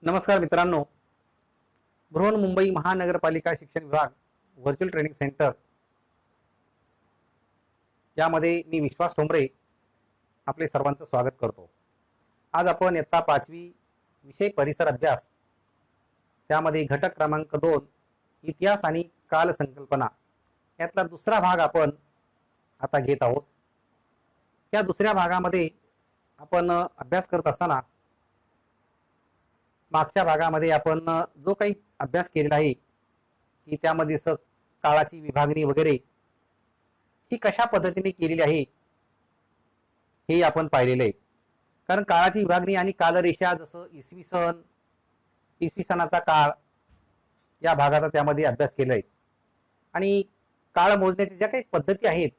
नमस्कार मित्रांनो, बृहन्मुंबई महानगरपालिका शिक्षण विभाग व्हर्च्युअल ट्रेनिंग सेंटर यामध्ये मी विश्वास ठोंबरे आपले सर्वांचं स्वागत करतो। आज आपण इयत्ता 5वी विषय परिसर अभ्यास त्यामध्ये घटक क्रमांक 2 इतिहास आणि कालसंकल्पना यातला दुसरा भाग आपण आता घेत आहोत। या दुसऱ्या भागामध्ये आपण अभ्यास करत असताना मागच्या भागामध्ये आपण जो काही अभ्यास केलेला आहे की त्यामध्ये काळाची विभागणी वगैरे ही कशा पद्धतीने केलेली आहे हे आपण पाहिलेले आहे। कारण काळाची विभागणी आणि कालरेषा जसं इसवी सनाचा काळ या भागाचा त्यामध्ये अभ्यास केला आहे आणि काळ मोजण्याच्या ज्या काही पद्धती आहेत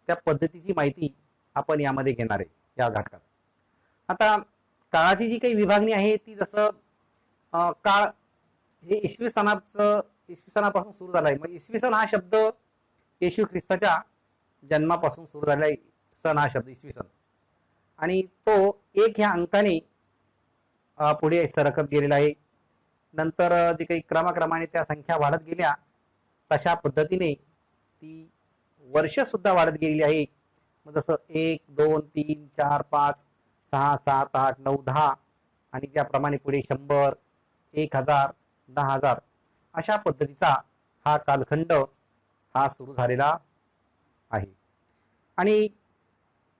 त्या पद्धतीची माहिती आपण यामध्ये घेणार आहे या घटकात। आता काळाची जी काही विभागणी आहे ती जसं काळ हे इसवी सनापासून सुरू झाला आहे। म्हणजे इसवी सन हा शब्द येशू ख्रिस्ताच्या जन्मापासून सुरू झालेला आहे। सन हा शब्द इसवी सन आणि तो एक ह्या अंकाने पुढे सरकत गेलेला आहे। नंतर जे काही क्रमाक्रमाने त्या संख्या वाढत गेल्या तशा पद्धतीने ती वर्ष सुद्धा वाढत गेलेली आहे। मग जसं 1 2 3 4 5 6 7 8 9 10 आणि त्याप्रमाणे पुढे 100 1000 10000 अशा पद्धतीचा हा कालखंड हा सुरू झालेला आहे। आणि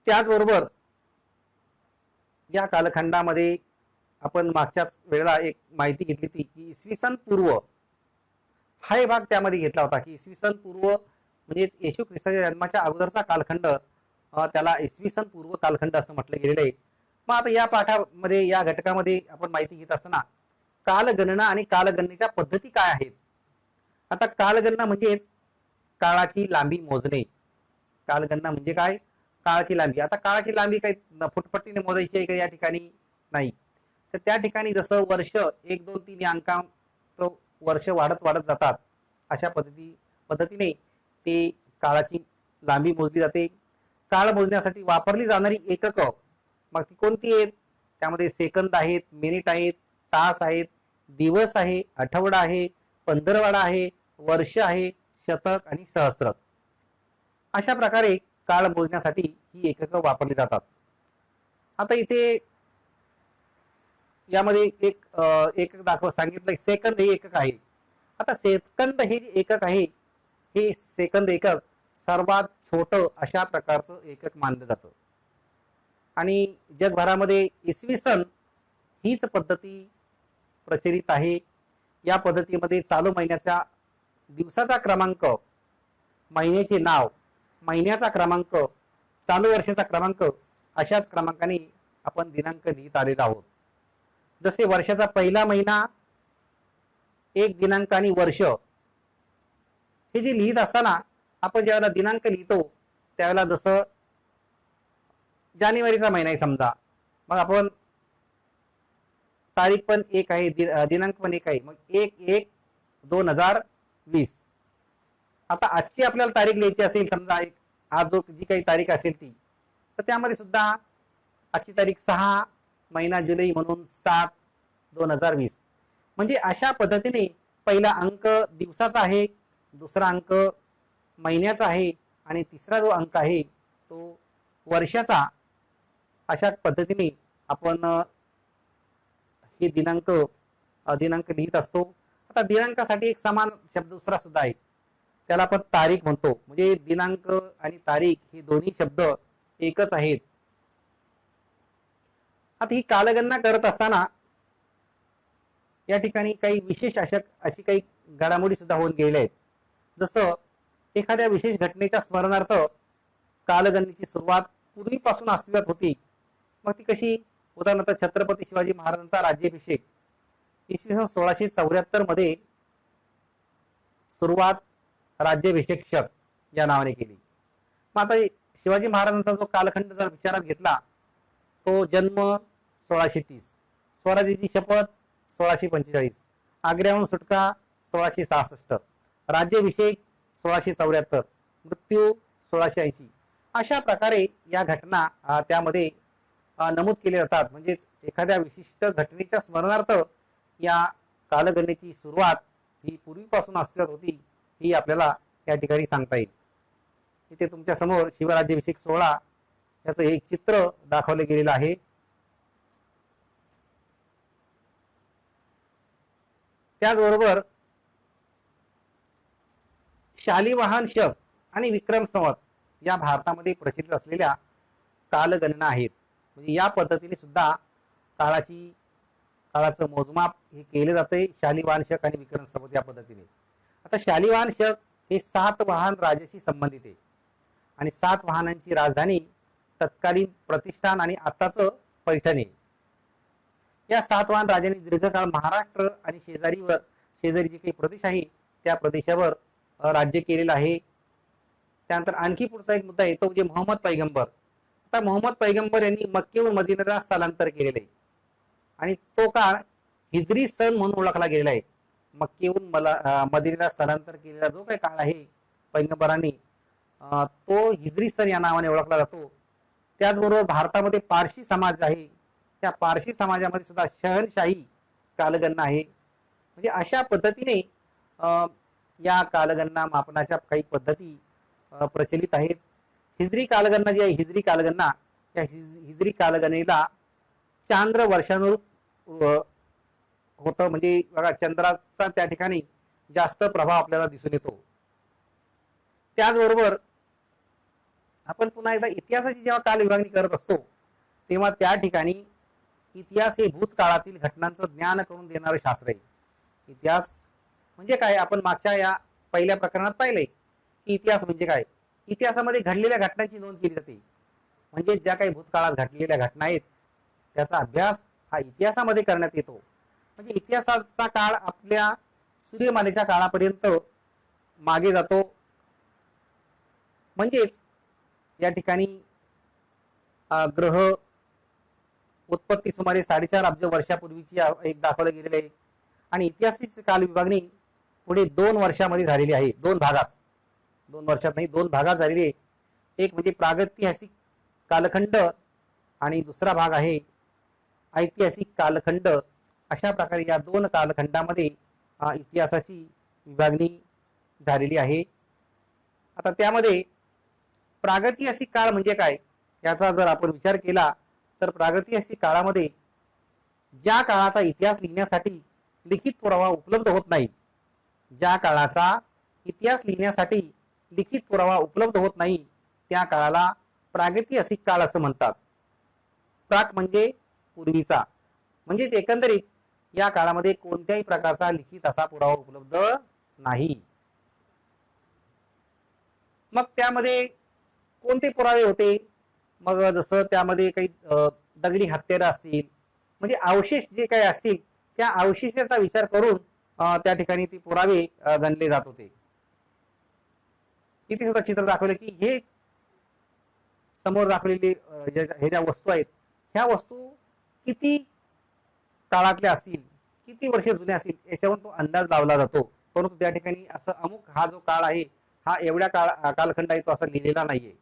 त्याचबरोबर या कालखंडामध्ये आपण मागच्याच वेळेला एक माहिती घेतली होती की इसवी सन पूर्व हा भाग त्यामध्ये घेतला होता की इसवी सन पूर्व म्हणजे येशू ख्रिस्ताच्या जन्माच्या अगोदरचा कालखंड त्याला इसवी सन पूर्व कालखंड असं म्हटलं गेलेलं आहे। मग आता या पाठामध्ये या घटकामध्ये आपण माहिती घेत असताना कालगणना आणि कालगणनेच्या पद्धती काय आहेत। आता कालगणना म्हणजेच काळाची लांबी मोजणे। कालगणना म्हणजे काय? काळाची लांबी। आता काळाची लांबी काही फुटपट्टीने मोजायची आहे का या ठिकाणी? नाही। तर त्या ठिकाणी जसं वर्ष 1 2 3 या अंकात वर्ष वाढत वाढत जातात अशा पद्धतीने ते काळाची लांबी मोजली जाते। काळ मोजण्यासाठी वापरली जाणारी एककं मग ती कोणती आहेत? त्यामध्ये सेकंद आहेत, मिनिट आहेत, तास आहेत, दिवस आहे, आठवडा आहे, पंधरवडा आहे, वर्ष आहे, शतक आणि सहस्त्र अशा प्रकारे काळ मोजण्यासाठी ही एककं वापरली जातात। आता इथे यामध्ये एक एकक सांगितलं सेकंद हे एकक आहे। आता सेकंद हे जे एकक आहे हे सेकंद एकक सर्वात छोटं अशा प्रकारचं एकक मानलं जातं आणि जगभरामध्ये इसवी सन हीच पद्धती प्रचलित आहे। या पद्धतीमध्ये चालू महिन्याच्या दिवसाचा क्रमांक, महिन्याचे नाव, महिन्याचा क्रमांक, चालू वर्षाचा क्रमांक अशाच क्रमांकाने आपण दिनांक लिहित आलेलो आहोत। जसे वर्षाचा पहिला महिना, एक दिनांक आणि वर्ष हे जे लिहित असताना आपण ज्यावेळेला दिनांक लिहितो त्यावेळेला जसं जानेवारीचा महिना आहे समजा, मग आपण तारीख पण एक आहे, दिनांक पण एक आहे, मग 1/1/2020। आता आजची आपल्याला तारीख लिहायची असेल समजा आज जी काही तारीख असेल ती, तर त्यामध्ये सुद्धा आजची तारीख 6 महिना जुलै म्हणून 7/2020। म्हणजे अशा पद्धतीने पहिला अंक दिवसाचा आहे, दुसरा अंक महिन्याचा आहे आणि तिसरा जो अंक आहे तो वर्षाचा। अशा पद्धतीने आपण हे दिनांक लिहित असतो। आता दिनांकासाठी एक समान शब्द दुसरा सुद्धा आहे, त्याला आपण तारीख म्हणतो। म्हणजे दिनांक आणि तारीख हे दोन्ही शब्द एकच आहेत। आता ही कालगणना करत असताना या ठिकाणी काही विशेष अशी काही घडामोडी सुद्धा होऊन गेल्या आहेत। जसं एखाद्या विशेष घटनेच्या स्मरणार्थ कालगणनेची सुरुवात पूर्वीपासून अस्तित्वात होती। मग ती कशी? उदाहरणार्थ छत्रपती शिवाजी महाराजांचा राज्याभिषेक इसवी सन 1674 मध्ये सुरुवात राज्याभिषेक शक या नावाने केली। मग आता शिवाजी महाराजांचा जो कालखंड जर विचारात घेतला तो जन्म 1630, स्वराज्याची शपथ 1645, आग्र्याहून सुटका 1666, राज्याभिषेक 1674, मृत्यू 1680 अशा प्रकारे या घटना त्यामध्ये नमूद केले जातात। म्हणजेच एखाद्या विशिष्ट घटनेच्या स्मरणार्थ या कालगणनेची सुरुवात ही पूर्वीपासून अस्तित्वात होती ही आपल्याला या ठिकाणी सांगता येईल. इथे तुमच्या समोर शिवराज्याभिषेक सोहळा याचं एक चित्र दाखवले गेलेलं आहे. त्याचबरोबर शालिवाहन शक आणि विक्रम संवत या भारतामध्ये प्रचलित असलेल्या कालगणना आहेत. म्हणजे या पद्धतीने सुद्धा काळाचं मोजमाप हे केले जाते शालिवाहन शक आणि विक्रम संवत या पद्धतीने. आता शालिवाहन शक हे सातवाहन राजाशी संबंधित आहे आणि सातवाहनांची राजधानी तत्कालीन प्रतिष्ठान आणि आताचं पैठण आहे. या सातवाहन राजांनी दीर्घकाळ महाराष्ट्र आणि शेजारी जे काही प्रदेश आहे त्या प्रदेशावर राज्य केलेलं आहे. त्यानंतर आणखी पुढचा एक मुद्दा येतो म्हणजे मोहम्मद पैगंबर. आता मोहम्मद पैगंबर यांनी मक्केहून मदिनाला स्थलांतर केलेले आहे आणि तो काळ हिजरी सन म्हणून ओळखला गेलेला आहे. मक्केहून मदिनेला स्थलांतर केलेला जो काही काळ आहे पैगंबरांनी तो हिजरी सन या नावाने ओळखला जातो. त्याचबरोबर भारतामध्ये पारशी समाज आहे, त्या पारशी समाजामध्ये सुद्धा शहनशाही कालगणना आहे. म्हणजे अशा पद्धतीने या कालगणना मापनाच्या काही पद्धती प्रचलित आहेत. हिजरी कालगणना जी आहे हिजरी कालगणना या हिजरी कालगणनेला चांद्र वर्षानुरूप होतं. म्हणजे बघा चंद्राचा त्या ठिकाणी जास्त प्रभाव आपल्याला दिसून येतो. त्याचबरोबर आपण पुन्हा एकदा इतिहासाची जेव्हा काल विभागणी करत असतो तेव्हा त्या ठिकाणी इतिहास हे भूतकाळातील घटनांचं ज्ञान करून देणारं शास्त्र आहे. इतिहास म्हणजे काय आपण मागच्या या पहिल्या प्रकरणात पाहिलंय की इतिहास म्हणजे काय. इतिहासामध्ये घडलेल्या घटनांची नोंद केली जाते. म्हणजे ज्या काही भूतकाळात घडलेल्या घटना आहेत त्याचा अभ्यास हा इतिहासामध्ये करण्यात येतो. म्हणजे इतिहासाचा काळ आपल्या सूर्यमालेच्या काळापर्यंत मागे जातो. म्हणजेच या ठिकाणी ग्रह उत्पत्ती सुमारे 4.5 अब्ज वर्षापूर्वीची एक दाखवलं गेलेली आहे आणि इतिहासाची काल विभागणी पुढे 2 वर्षामध्ये झालेली आहे. 2 वर्षात नाही 2 भागात झालेली आहे. एक म्हणजे प्रागैतिहासिक कालखंड आणि दुसरा भाग आहे ऐतिहासिक कालखंड. अशा प्रकारे या 2 कालखंडामध्ये इतिहासाची विभागणी झालेली आहे. आता त्यामध्ये प्रागैतिहासिक काळ म्हणजे काय याचा जर आपण विचार केला तर प्रागैतिहासिक काळामध्ये ज्या काळाचा इतिहास लिहिण्यासाठी लिखित पुरावा उपलब्ध होत नाही, ज्या काळाचा इतिहास लिहिण्यासाठी लिखित पुरावा उपलब्ध होत नाही त्या काळाला प्रागैतिहासिक काळ असं म्हणतात. प्राक म्हणजे पूर्वीचा, म्हणजे एकंदरीत या काळामध्ये कोणत्याही प्रकारचा लिखित असा पुरावा उपलब्ध नाही. मग त्यामध्ये कोणते पुरावे होते? मग जसं त्यामध्ये काही दगडी हत्यारं असतील म्हणजे अवशेष जे काही असतील त्या अवशेषाचा विचार करून त्या ठिकाणी ते पुरावे गणले जात होते. इथे सुद्धा चित्र दाखवले की हे समोर दाखवलेले हे ज्या वस्तू आहेत ह्या वस्तू किती काळातल्या असतील, किती वर्षे जुन्या असतील याच्यावर तो अंदाज लावला जातो. परंतु त्या ठिकाणी असं अमुक हा जो काळ आहे हा एवढ्या कालखंड आहे तो असा लिहिलेला नाहीये.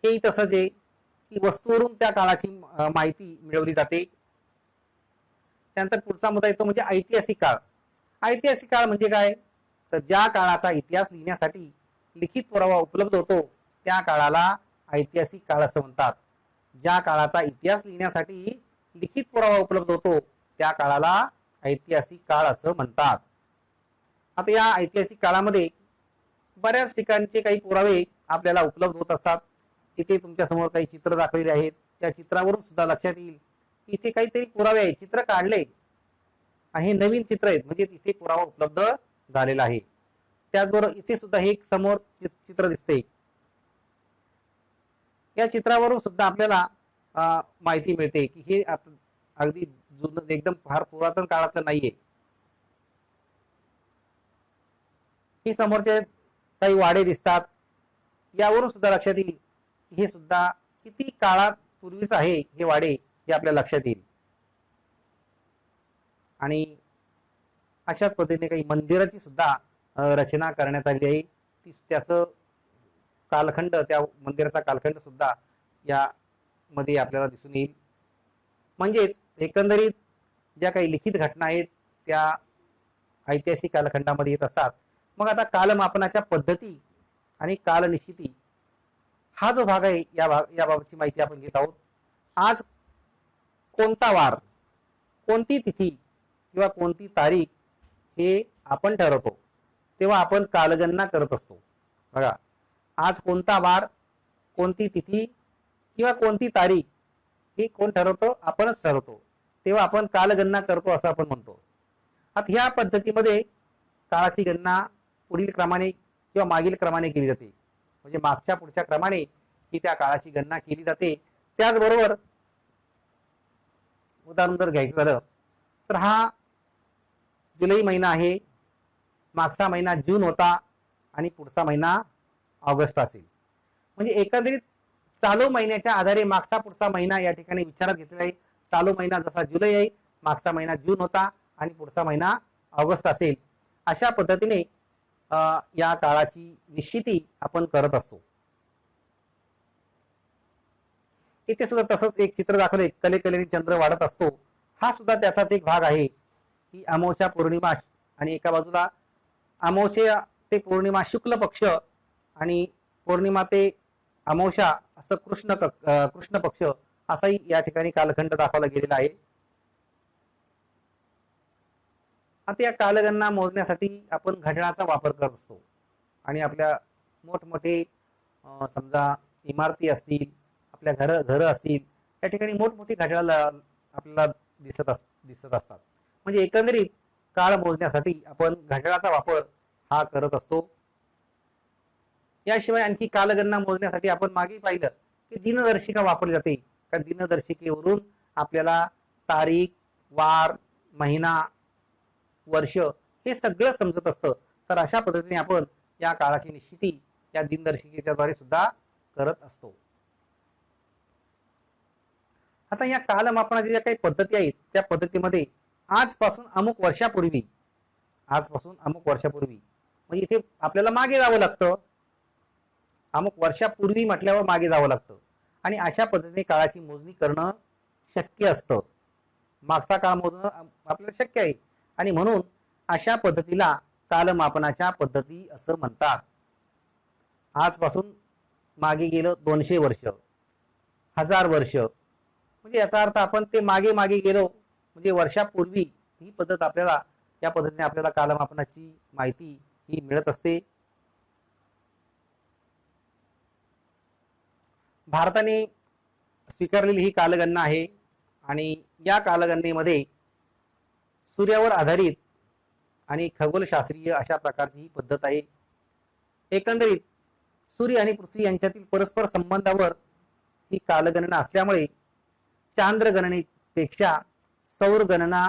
हे तसंच आहे की वस्तूवरून त्या काळाची माहिती मिळवली जाते. त्यानंतर पुढचा मुद्दा येतो म्हणजे ऐतिहासिक काळ. ऐतिहासिक काळ म्हणजे काय तर ज्या काळाचा इतिहास लिहिण्यासाठी लिखित पुरावा उपलब्ध होतो त्या काळाला ऐतिहासिक काळ असं म्हणतात. ज्या काळाचा इतिहास लिहिण्यासाठी लिखित पुरावा उपलब्ध होतो त्या काळाला ऐतिहासिक काळ असं म्हणतात. आता या ऐतिहासिक काळामध्ये बऱ्याच ठिकाणचे काही पुरावे आपल्याला उपलब्ध होत असतात. इथे तुमच्या समोर काही चित्र दाखवलेले आहेत. त्या चित्रावरून सुद्धा लक्षात येईल इथे काहीतरी पुरावे आहेत, चित्र काढले आणि हे नवीन चित्र आहेत म्हणजे इथे पुरावा उपलब्ध झालेला आहे. त्याचबरोबर इथे सुद्धा हे एक समोर चित्र दिसते. या चित्रावरून सुद्धा आपल्याला माहिती मिळते की हे अगदी जुनं एकदम फार पुरातन काळातलं नाहीये. ही समोरचे काही वाडे दिसतात यावरून सुद्धा लक्षात येईल हे सुद्धा किती काळात पूर्वीच आहे हे वाडे हे आपल्या लक्षात येईल. आणि अशाच पद्धतीने काही मंदिराची सुद्धा रचना करण्यात आली आहे. त्याचं कालखंड त्या मंदिराचा कालखंड सुद्धा या मध्ये आपल्याला दिसून येईल. म्हणजेच एकंदरीत ज्या काही लिखित घटना आहेत त्या ऐतिहासिक कालखंडामध्ये येत असतात. मग आता कालमापनाच्या पद्धती आणि कालनिश्चिती हा जो भाग आहे याबाबतची माहिती आपण घेत आहोत. आज कोणता वार, कोणती तिथी किंवा कोणती तारीख हे आपण ठरवतो तेव्हा आपण कालगणना करत असतो. बघा, आज कोणता वार, कोणती तिथी किंवा कोणती तारीख हे कोण ठरवतो? आपणच ठरवतो. तेव्हा आपण कालगणना करतो असं आपण म्हणतो. आता ह्या पद्धतीमध्ये काळाची गणना पुढील क्रमाने किंवा मागील क्रमाने केली जाते. म्हणजे मागच्या पुढच्या क्रमाने ही त्या काळाची गणना केली जाते. त्याचबरोबर उदाहरण जर घ्यायचं झालं तर हा जुलै महिना आहे, मागचा महिना जून होता आणि पुढचा महिना ऑगस्ट असेल. म्हणजे एकंदरीत चालू महिन्याच्या आधारे मागचा पुढचा महिना या ठिकाणी विचारात घेतलेला आहे. चालू महिना जसा जुलै आहे, मागचा महिना जून होता आणि पुढचा महिना ऑगस्ट असेल. अशा पद्धतीने या काळाची निश्चिती आपण करत असतो. इथे सुद्धा तसंच एक चित्र दाखवले, कलेकलेने चंद्र वाढत असतो. हा सुद्धा त्याचाच एक भाग आहे की अमावस्या पौर्णिमा आणि एका बाजूला अमावस्या ते पौर्णिमा शुक्ल पक्ष आणि पौर्णिमा ते अमावस्या असं कृष्ण पक्ष असाही या ठिकाणी कालखंड दाखवला गेलेला आहे. आता या कालगणना मोजण्यासाठी आपण घड्याळाचा वापर करत असतो आणि आपल्या मोठमोठे समजा इमारती असतील, आपल्या घर असतील, या ठिकाणी मोठमोठी घड्याळ आपल्याला दिसत असतात. म्हणजे एकंदरीत काळ मोजण्यासाठी आपण घड्याळाचा वापर हा करत असतो. याशिवाय आणखी कालगणना मोजण्यासाठी आपण मागे पाहिलं की दिनदर्शिका वापरली जाते. त्या दिनदर्शिकेवरून आपल्याला तारीख, वार, महिना, वर्ष हे सगळं समजत असतं. तर अशा पद्धतीने आपण या काळाची निश्चिती या दिनदर्शिकेच्या द्वारे सुद्धा करत असतो. आता या कालमापनाच्या ज्या काही पद्धती आहेत त्या पद्धतीमध्ये आजपासून अमुक वर्षापूर्वी म्हणजे इथे आपल्याला मागे जावं लागतं. अमुक वर्षापूर्वी म्हटल्यावर मागे जावं लागतं आणि अशा पद्धतीने काळाची मोजणी करणं शक्य असतं. मागचा काळ मोजणं आपल्याला शक्य आहे आणि म्हणून अशा पद्धतीला कालमापनाच्या पद्धती असं म्हणतात. आजपासून मागे गेलं 200 वर्ष, 1000 वर्ष, म्हणजे याचा अर्थ आपण ते मागे गेलो म्हणजे वर्षापूर्वी. ही पद्धत आपल्याला या पद्धतीने आपल्याला कालमापनाची माहिती ही मिळत असते. भारताने स्वीकारलेली ही कालगणना आहे आणि या कालगणनेमध्ये सूर्यावर आधारित आणि खगोलशास्त्रीय अशा प्रकारची ही पद्धत आहे. एकंदरीत सूर्य आणि पृथ्वी यांच्यातील परस्पर संबंधावर ही कालगणना असल्यामुळे चांद्र गणनेपेक्षा सौर गणना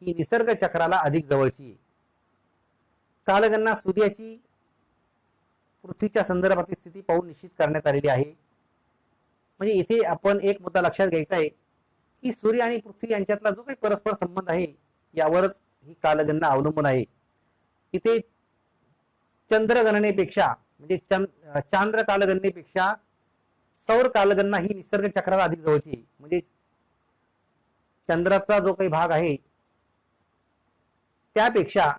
ही निसर्ग चक्राला अधिक जवळची आहे. कालगणना सूर्याची पृथ्वीच्या संदर्भातील स्थिती पाहून निश्चित करण्यात आलेली आहे. म्हणजे इथे आपण एक मुद्दा लक्षात घ्यायचा आहे की सूर्य आणि पृथ्वी यांच्यातला जो काही परस्पर संबंध आहे यावरच ही कालगणना अवलंबून आहे. इथे चंद्र गणनेपेक्षा म्हणजे चांद्र कालगणनेपेक्षा सौर कालगणना ही निसर्ग चक्राला अधिक जवळची आहे. म्हणजे चंद्राचा जो काही भाग आहे त्यापेक्षा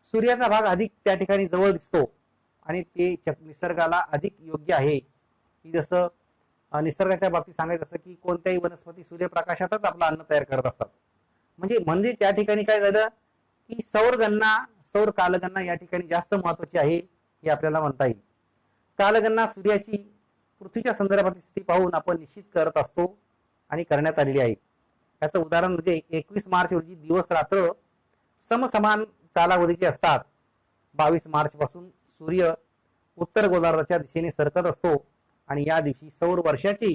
सूर्याचा भाग अधिक त्या ठिकाणी जवळ दिसतो आणि ते निसर्गाला अधिक योग्य आहे. की जसं निसर्गाच्या बाबतीत सांगायचं असं की कोणत्याही वनस्पती सूर्यप्रकाशातच आपलं अन्न तयार करत असतात. म्हणजे त्या ठिकाणी काय झालं की सौर कालगणना या ठिकाणी जास्त महत्वाची आहे हे आपल्याला म्हणता येईल. कालगणना सूर्याची पृथ्वीच्या संदर्भातील स्थिती पाहून आपण निश्चित करत असतो आणि करण्यात आलेली आहे. याचं उदाहरण म्हणजे 21 मार्च रोजी दिवस रात्र समसमान कालावधीचे असतात. 22 मार्च पासून सूर्य उत्तर गोलार्धाच्या दिशेने सरकत असतो आणि या दिवशी सौर वर्षाची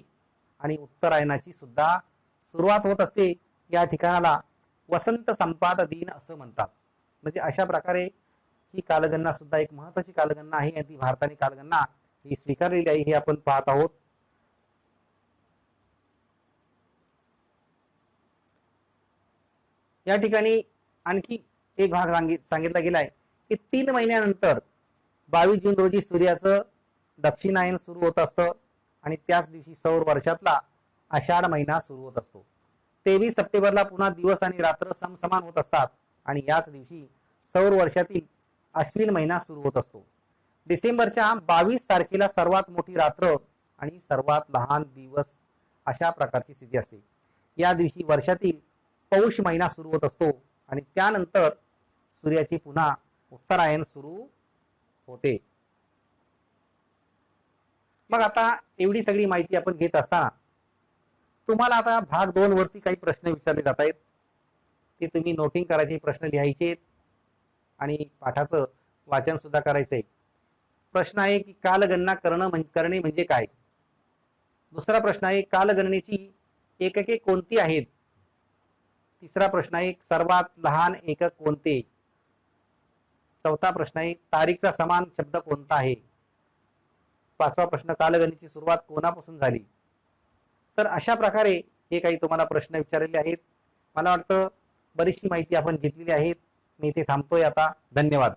आणि उत्तरायणाची सुद्धा सुरुवात होत असते. या ठिकाणाला वसंत संपाद दिन असं म्हणतात. म्हणजे अशा प्रकारे ही कालगणना सुद्धा एक महत्वाची कालगणना आहे आणि ती भारताने कालगणना ही स्वीकारलेली आहे हे आपण पाहत आहोत. या ठिकाणी आणखी एक भाग सांगितला गेलाय की 3 महिन्यानंतर 22 जून रोजी सूर्याचं दक्षिणायन सुरू होत असतं आणि त्याच दिवशी सौर वर्षातला आषाढ महिना सुरू होत असतो. 23 सप्टेंबरला पुन्हा दिवस आणि रात्र समसमान होत असतात आणि याच दिवशी सौर वर्षातील अश्विन महिना सुरू होत असतो. डिसेंबरच्या 22 तारखेला सर्वात मोठी रात्र आणि सर्वात लहान दिवस अशा प्रकारची स्थिती असते. या दिवशी वर्षातील पौष महिना सुरू होत असतो आणि त्यानंतर सूर्याची पुन्हा उत्तरायण सुरू होते. मग आता एवढी सगळी माहिती आपण घेत असताना तुम्हाला आता भाग 2 वरती काही प्रश्न विचारले जात आहेत. ते तुम्ही नोटिंग करायचे, प्रश्न लिहायचे आणि पाठाचं वाचन सुद्धा करायचंय. प्रश्न आहे की कालगणना करणे म्हणजे काय. दुसरा प्रश्न आहे कालगणनेची एकके कोणती आहेत. तिसरा प्रश्न आहे सर्वात लहान एकक कोणते. चौथा प्रश्न आहे तारीखचा समान शब्द कोणता आहे. पाचवा प्रश्न कालगणनेची सुरुवात कोणापासून झाली. तर अशा प्रकारे हे काही तुम्हाला प्रश्न विचारलेले आहेत. मला वाटतं बरीचशी माहिती आपण घेतलेली आहे. मी इथे थांबतोय आता. धन्यवाद.